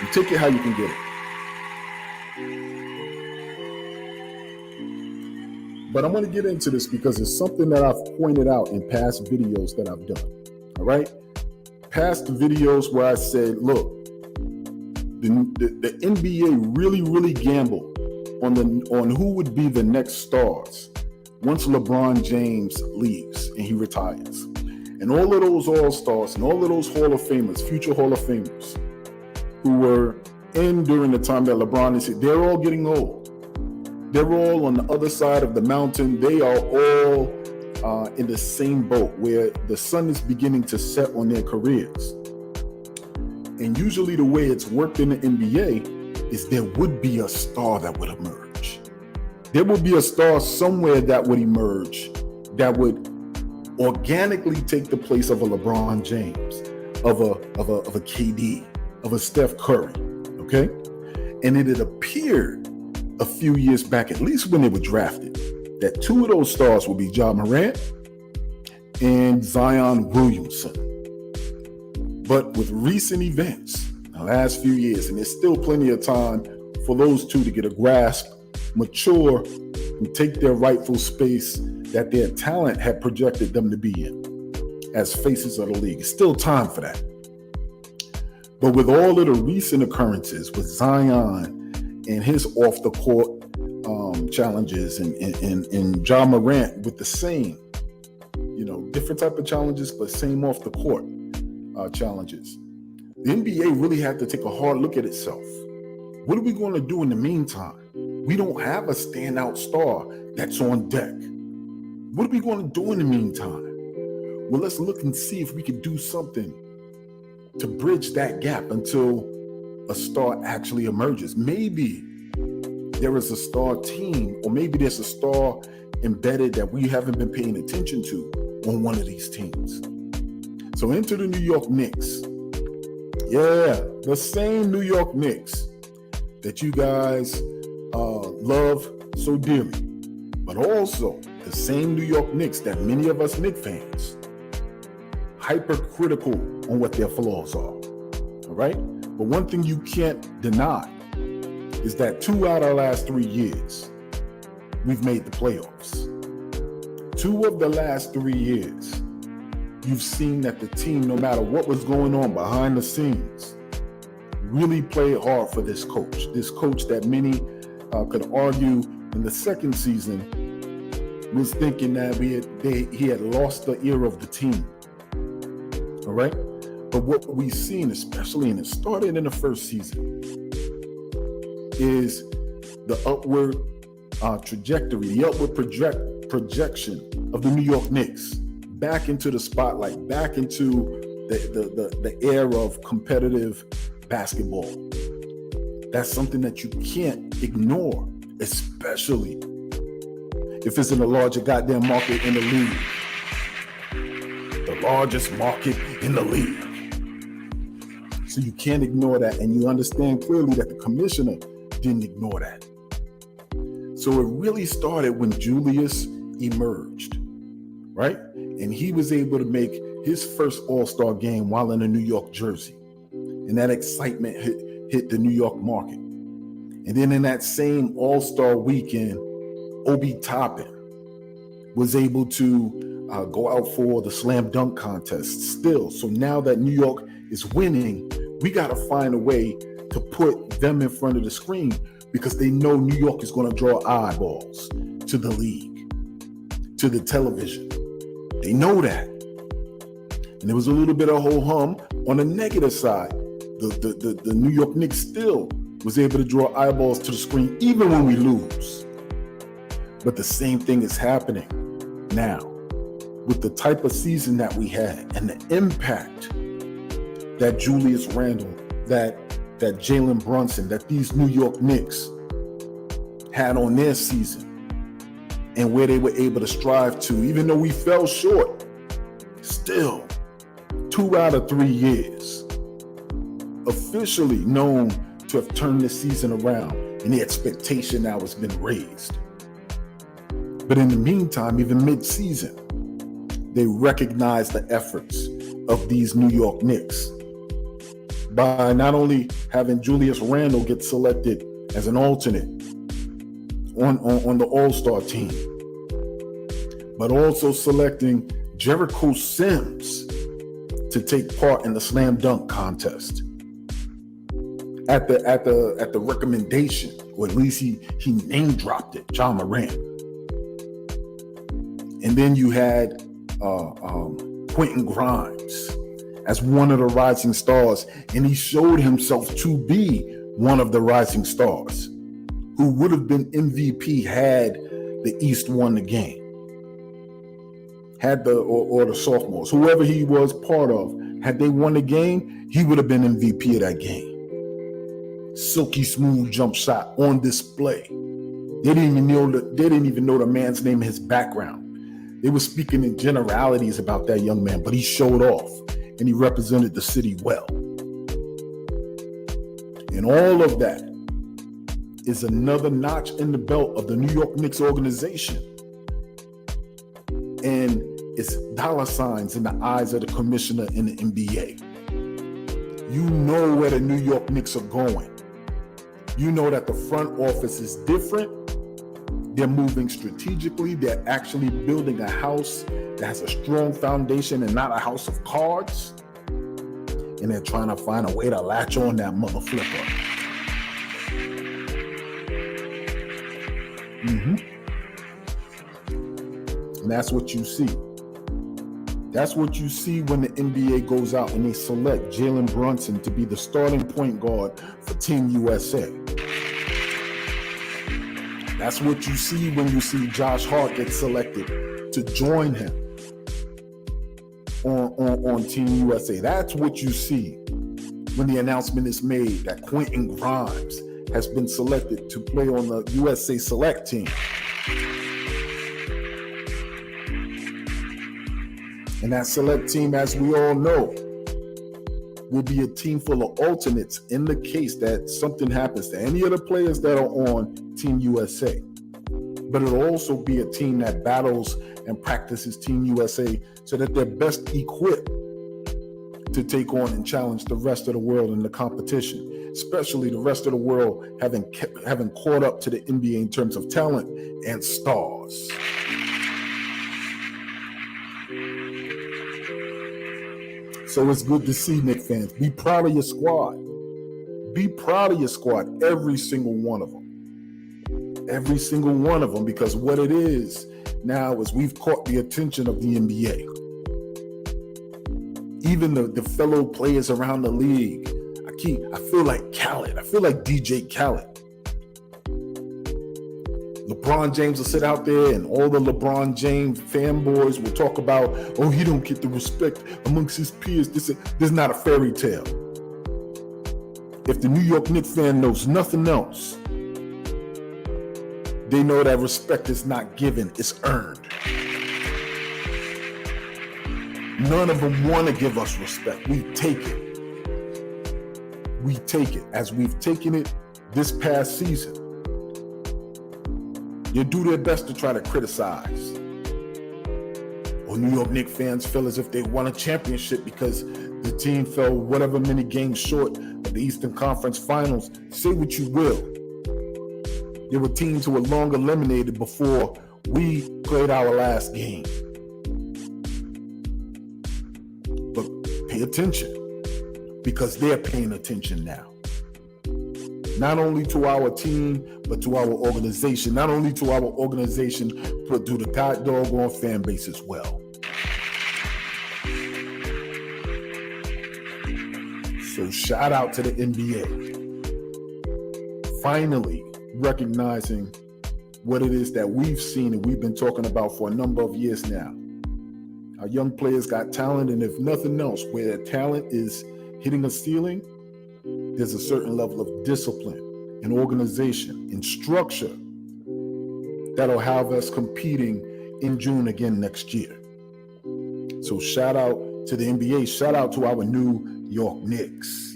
You take it how you can get it. But I'm going to get into this because it's something that I've pointed out in past videos that I've done. All right? Past videos where I said, look, the NBA really gambled on who would be the next stars once LeBron James leaves and he retires. And all of those All-Stars and all of those Hall of Famers, future Hall of Famers, who were in during the time that LeBron is here, they're all getting old. They're all on the other side of the mountain. They are all in the same boat where the sun is beginning to set on their careers. And usually the way it's worked in the NBA is there would be a star that would emerge. There would be a star somewhere that would emerge that would organically take the place of a LeBron James, of a KD, of a Steph Curry, okay? And it had appeared a few years back, at least when they were drafted, that two of those stars would be Ja Morant and Zion Williamson. But with recent events, the last few years, and there's still plenty of time for those two to get a grasp, mature, and take their rightful space that their talent had projected them to be in as faces of the league. It's still time for that. But with all of the recent occurrences with Zion and his off-the-court challenges and Ja Morant with the same, different type of challenges, but same off-the-court challenges, the NBA really had to take a hard look at itself. What are we going to do in the meantime? We don't have a standout star that's on deck. What are we going to do in the meantime? Well, let's look and see if we can do something to bridge that gap until a star actually emerges. Maybe there is a star team, or maybe there's a star embedded that we haven't been paying attention to on one of these teams. So enter the New York Knicks. Yeah, the same New York Knicks that you guys love so dearly, but also the same New York Knicks that many of us Knicks fans hypercritical on what their flaws are. All right? But one thing you can't deny is that 2 out of the last 3 years, we've made the playoffs. 2 of the last 3 years, you've seen that the team, no matter what was going on behind the scenes, really played hard for this coach. This coach that many could argue in the second season was thinking that he had lost the ear of the team. All right? But what we've seen, especially, and it started in the first season, is the upward trajectory, the upward projection of the New York Knicks back into the spotlight, back into the era of competitive basketball. That's something that you can't ignore, especially if it's in the larger goddamn market in the league. The largest market in the league. So you can't ignore that, and you understand clearly that the commissioner didn't ignore that. So it really started when Julius emerged, right? And he was able to make his first All-Star game while in a New York jersey. And that excitement hit the New York market. And then in that same All-Star weekend, Obi Toppin was able to go out for the slam dunk contest still. So now that New York is winning, we got to find a way to put them in front of the screen because they know New York is going to draw eyeballs to the league, to the television. They know that. And there was a little bit of ho-hum on the negative side. The New York Knicks still was able to draw eyeballs to the screen even when we lose. But the same thing is happening now with the type of season that we had and the impact that Julius Randle, that Jalen Brunson, that these New York Knicks had on their season and where they were able to strive to, even though we fell short, still 2 out of 3 years, officially known to have turned this season around, and the expectation now has been raised. But in the meantime, even mid-season, they recognize the efforts of these New York Knicks by not only having Julius Randle get selected as an alternate on the All-Star team, but also selecting Jericho Sims to take part in the slam dunk contest at the recommendation, or at least he name dropped it, Ja Morant. And then you had Quentin Grimes as one of the rising stars, and he showed himself to be one of the rising stars who would have been MVP had the East won the game. Had or the sophomores, whoever he was part of, had they won the game, he would have been MVP of that game. Silky smooth jump shot on display. They didn't even know the man's name, his background. They were speaking in generalities about that young man, but he showed off and he represented the city well. And all of that is another notch in the belt of the New York Knicks organization. And it's dollar signs in the eyes of the commissioner in the NBA. You know where the New York Knicks are going. You know that the front office is different. They're moving strategically. They're actually building a house that has a strong foundation and not a house of cards. And they're trying to find a way to latch on that mother flipper. And that's what you see. That's what you see when the NBA goes out and they select Jalen Brunson to be the starting point guard for Team USA. That's what you see when you see Josh Hart get selected to join him on Team USA. That's what you see when the announcement is made that Quentin Grimes has been selected to play on the USA Select team. And that select team, as we all know, will be a team full of alternates in the case that something happens to any of the players that are on Team USA. But it'll also be a team that battles and practices Team USA so that they're best equipped to take on and challenge the rest of the world in the competition, especially the rest of the world having caught up to the NBA in terms of talent and stars. So it's good to see, Knicks fans. Be proud of your squad. Be proud of your squad, every single one of them. Every single one of them, because what it is now is we've caught the attention of the NBA. Even the fellow players around the league. I feel like Khaled. I feel like DJ Khaled. LeBron James will sit out there and all the LeBron James fanboys will talk about, oh, he don't get the respect amongst his peers. This is not a fairy tale. If the New York Knicks fan knows nothing else, they know that respect is not given, it's earned. None of them want to give us respect. We take it. We take it as we've taken it this past season. They do their best to try to criticize. Or New York Knicks fans feel as if they won a championship because the team fell whatever many games short of the Eastern Conference Finals. Say what you will. There were teams who were long eliminated before we played our last game. But pay attention, because they're paying attention now. Not only to our team, but to our organization. Not only to our organization, but to the doggone fan base as well. So shout out to the NBA. Finally recognizing what it is that we've seen and we've been talking about for a number of years now. Our young players got talent, and if nothing else, where their talent is hitting a ceiling, there's a certain level of discipline and organization and structure that'll have us competing in June again next year. So shout out to the NBA, shout out to our New York Knicks.